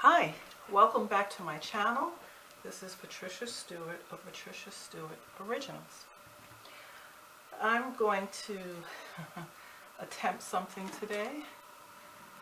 Hi, welcome back to my channel. This is Patricia Stuart of Patricia Stuart Originals. I'm going to attempt something today.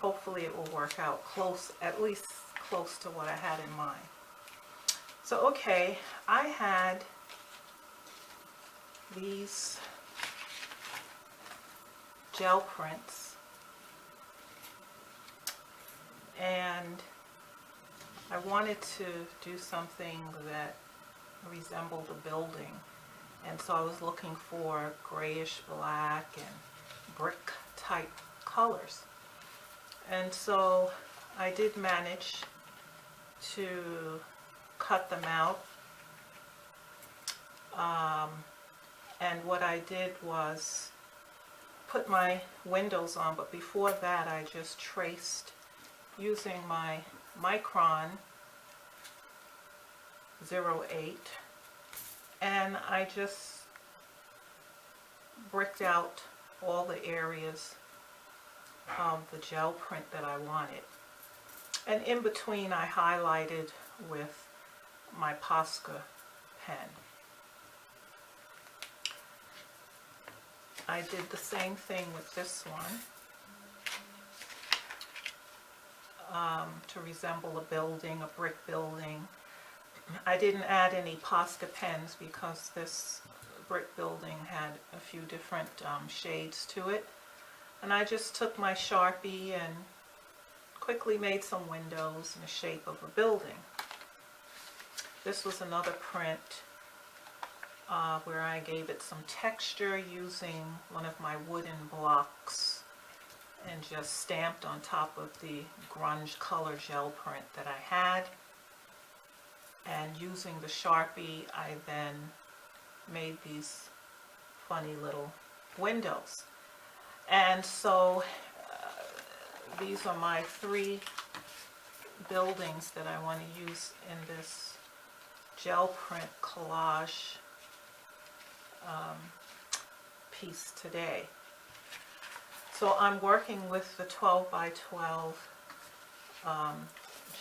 Hopefully it will work out at least close to what I had in mind. So okay, I had these gel prints and I wanted to do something that resembled a building, and so I was looking for grayish black and brick type colors, and so I did manage to cut them out, and what I did was put my windows on, but before that I just traced using my Micron 08, and I just bricked out all the areas of the gel print that I wanted, and in between I highlighted with my Posca pen. I did the same thing with this one. To resemble a building, a brick building. I didn't add any Posca pens because this brick building had a few different shades to it. And I just took my Sharpie and quickly made some windows in the shape of a building. This was another print where I gave it some texture using one of my wooden blocks and just stamped on top of the grunge color gel print that I had. And using the Sharpie, I then made these funny little windows. And so these are my three buildings that I want to use in this gel print collage piece today. So I'm working with the 12 by 12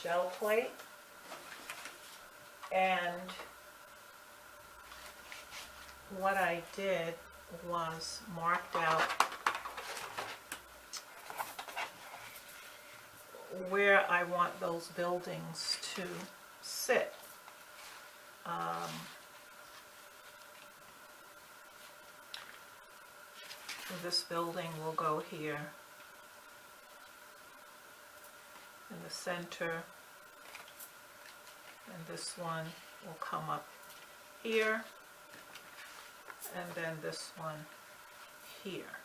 gel plate, and what I did was marked out where I want those buildings to sit. This building will go here in the center, and this one will come up here, and then this one here.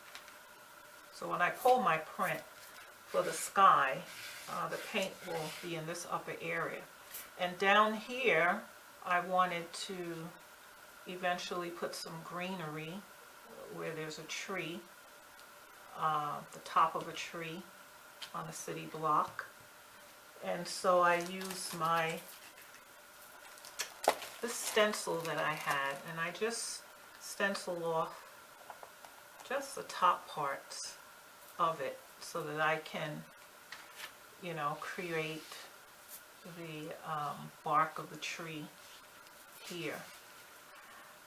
So when I pull my print for the sky, the paint will be in this upper area. And down here I wanted to eventually put some greenery where there's a tree, the top of a tree on a city block. And so I used this stencil that I had, and I just stenciled off just the top parts of it so that I can, you know, create the bark of the tree here.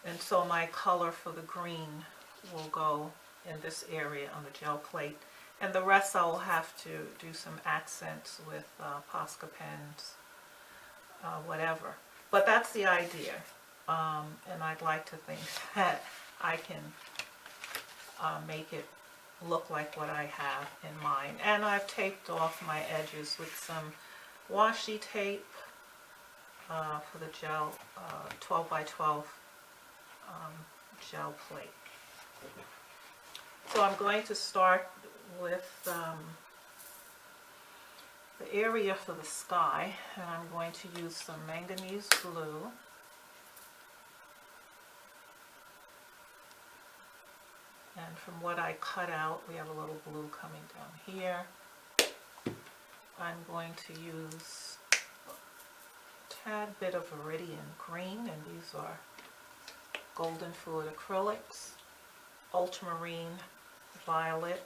And so my color for the green will go in this area on the gel plate, and the rest I will have to do some accents with Posca pens, whatever. But that's the idea, and I'd like to think that I can make it look like what I have in mind. And I've taped off my edges with some washi tape for the gel 12 by 12 gel plate. So I'm going to start with the area for the sky, and I'm going to use some manganese blue. And from what I cut out, we have a little blue coming down here. I'm going to use a tad bit of Iridian green, and these are golden fluid acrylics, ultramarine violet,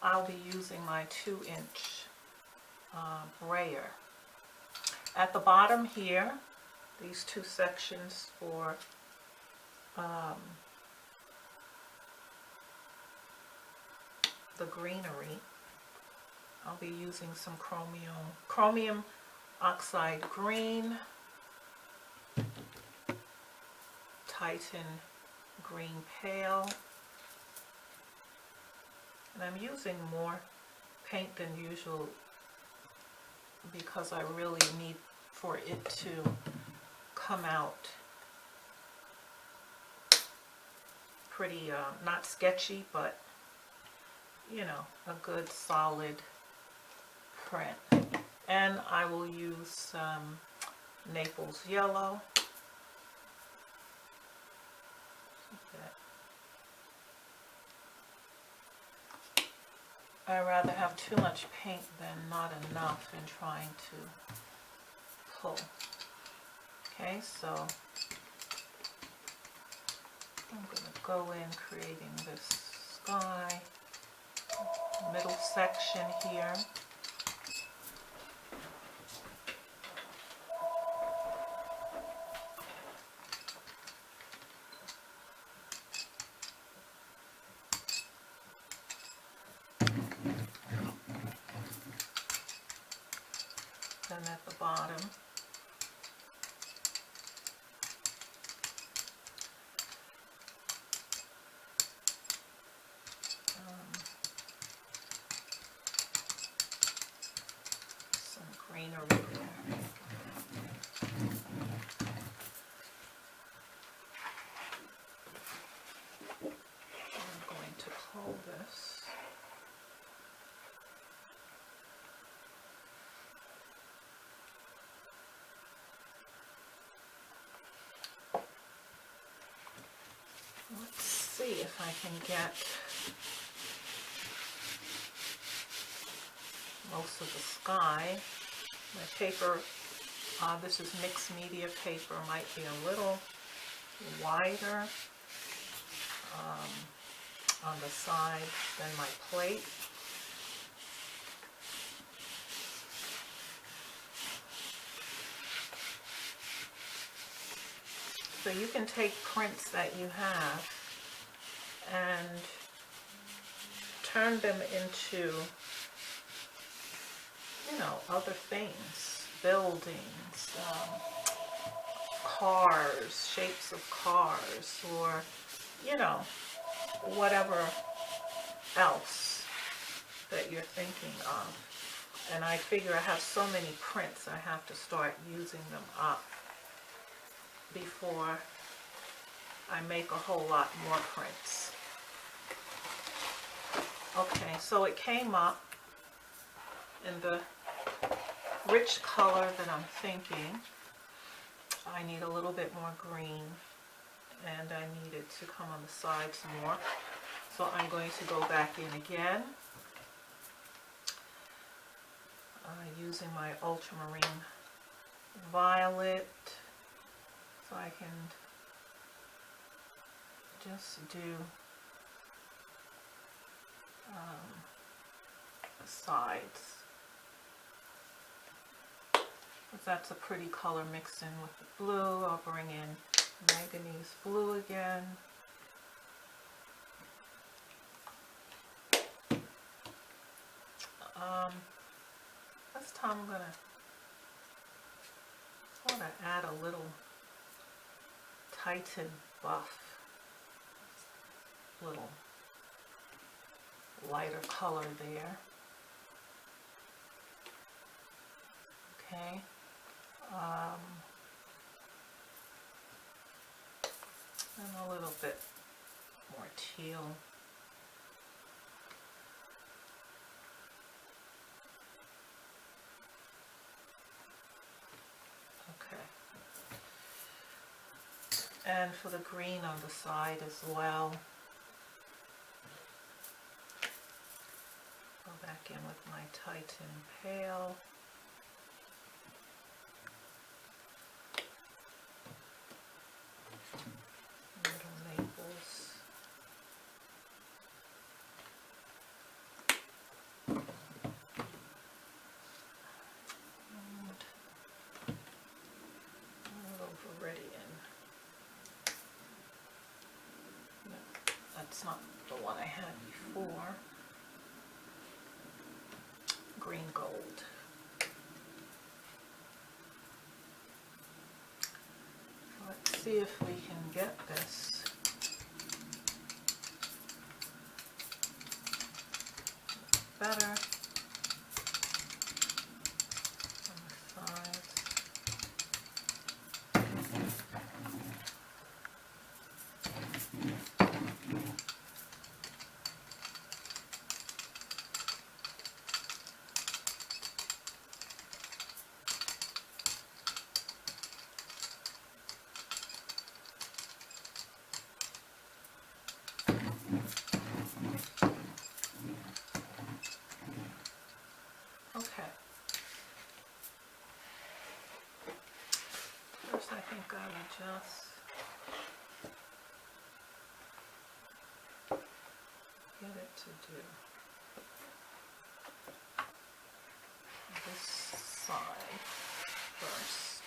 I'll be using my 2-inch brayer. At the bottom here, these two sections for the greenery, I'll be using some chromium oxide green, Titan green pale, and I'm using more paint than usual because I really need for it to come out pretty, not sketchy, but you know, a good solid print. And I will use some Naples yellow. I'd rather have too much paint than not enough in trying to pull. Okay, so I'm going to go in creating this sky, middle section here. Then at the bottom, some greenery there. I'm going to pull this. Let's see if I can get most of the sky. My paper, this is mixed media paper, might be a little wider on the side than my plate. So you can take prints that you have and turn them into, you know, other things, buildings, cars, shapes of cars, or, you know, whatever else that you're thinking of. And I figure I have so many prints, I have to start using them up before I make a whole lot more prints. Okay, so it came up in the rich color that I'm thinking. I need a little bit more green, and I need it to come on the sides more. So I'm going to go back in again, using my ultramarine violet. So I can just do the sides. Because that's a pretty color mixed in with the blue. I'll bring in manganese blue again. This time I'm going to add a little Titan buff, little lighter color there. Okay. And a little bit more teal. And for the green on the side as well. Go back in with my Titan Pale. Little Naples. That's not the one I had before. Green gold. Let's see if we can get this better on the sides. Okay. First, I think I will just get it to do this side first.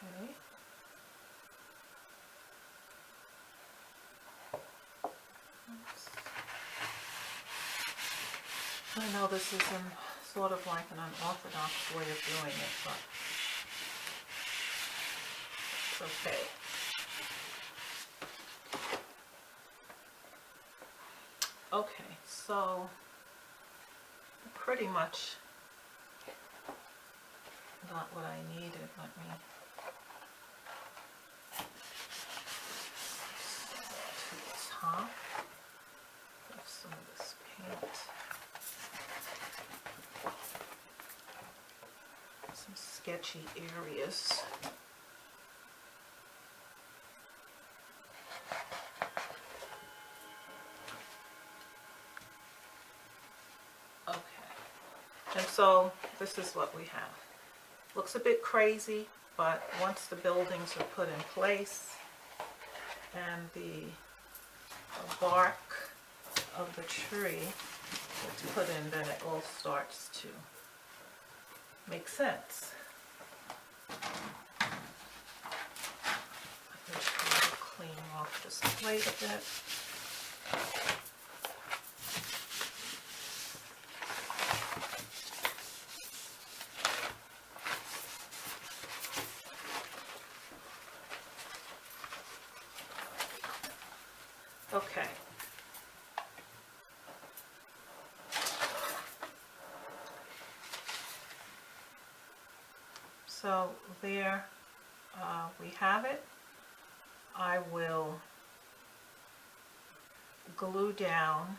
Okay. Oops. I know this is sort of like an unorthodox way of doing it, but it's okay. Okay, so pretty much got what I needed. Let me to the top of some of this paint. Some sketchy areas. Okay, and so this is what we have. Looks a bit crazy, but once the buildings are put in place and the bark of the tree gets put in, then it all starts to make sense. Let me try to clean off this plate a bit. Okay. So there we have it. I will glue down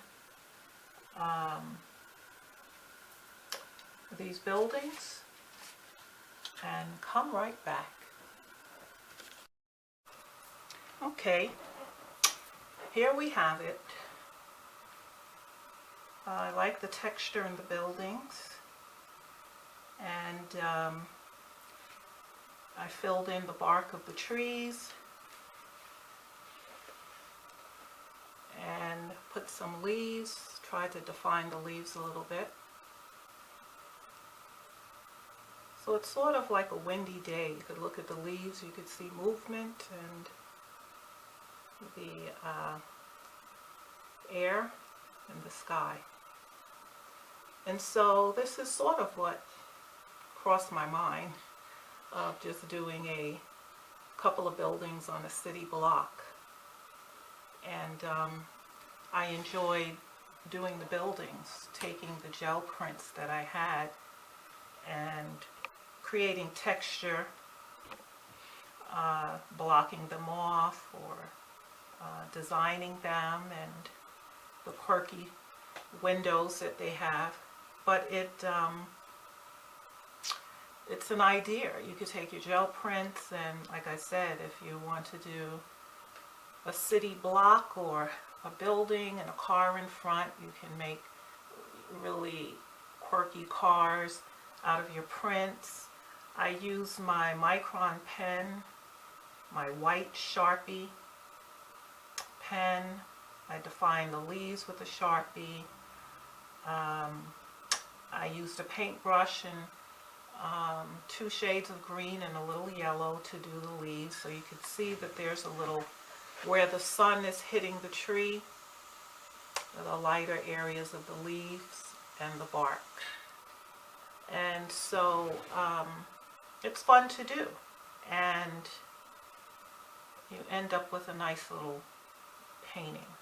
these buildings and come right back. Okay. Here we have it. I like the texture in the buildings, and I filled in the bark of the trees and put some leaves, tried to define the leaves a little bit. So it's sort of like a windy day. You could look at the leaves, you could see movement and the air and the sky. And so this is sort of what crossed my mind, of just doing a couple of buildings on a city block. And I enjoyed doing the buildings, taking the gel prints that I had and creating texture, blocking them off, or designing them, and the quirky windows that they have. But it's an idea. You could take your gel prints, and like I said, if you want to do a city block or a building and a car in front, you can make really quirky cars out of your prints. I use my Micron pen, my white Sharpie pen. I defined the leaves with a Sharpie. I used a paintbrush and 2 shades of green and a little yellow to do the leaves, so you could see that there's a little, where the sun is hitting the tree, the lighter areas of the leaves and the bark. And so it's fun to do, and you end up with a nice little painting.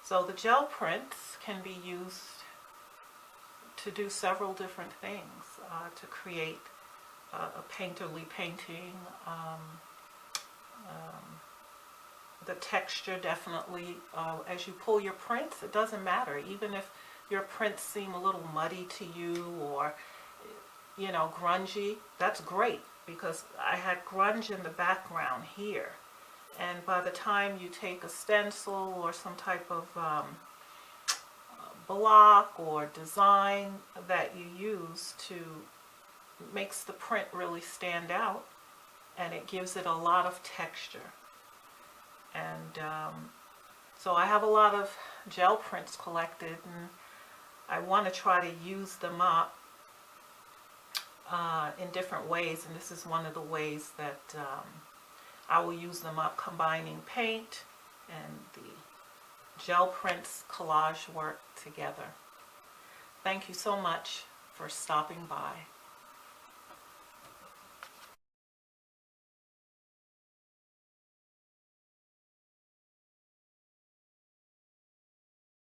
So the gel prints can be used to do several different things, to create a painterly painting. The texture definitely, as you pull your prints, it doesn't matter. Even if your prints seem a little muddy to you, or, you know, grungy, that's great, because I had grunge in the background here. And by the time you take a stencil or some type of block or design that you use to, makes the print really stand out, and it gives it a lot of texture. And so I have a lot of gel prints collected, and I want to try to use them up in different ways, and this is one of the ways that I will use them up, combining paint and the gel prints collage work together. Thank you so much for stopping by.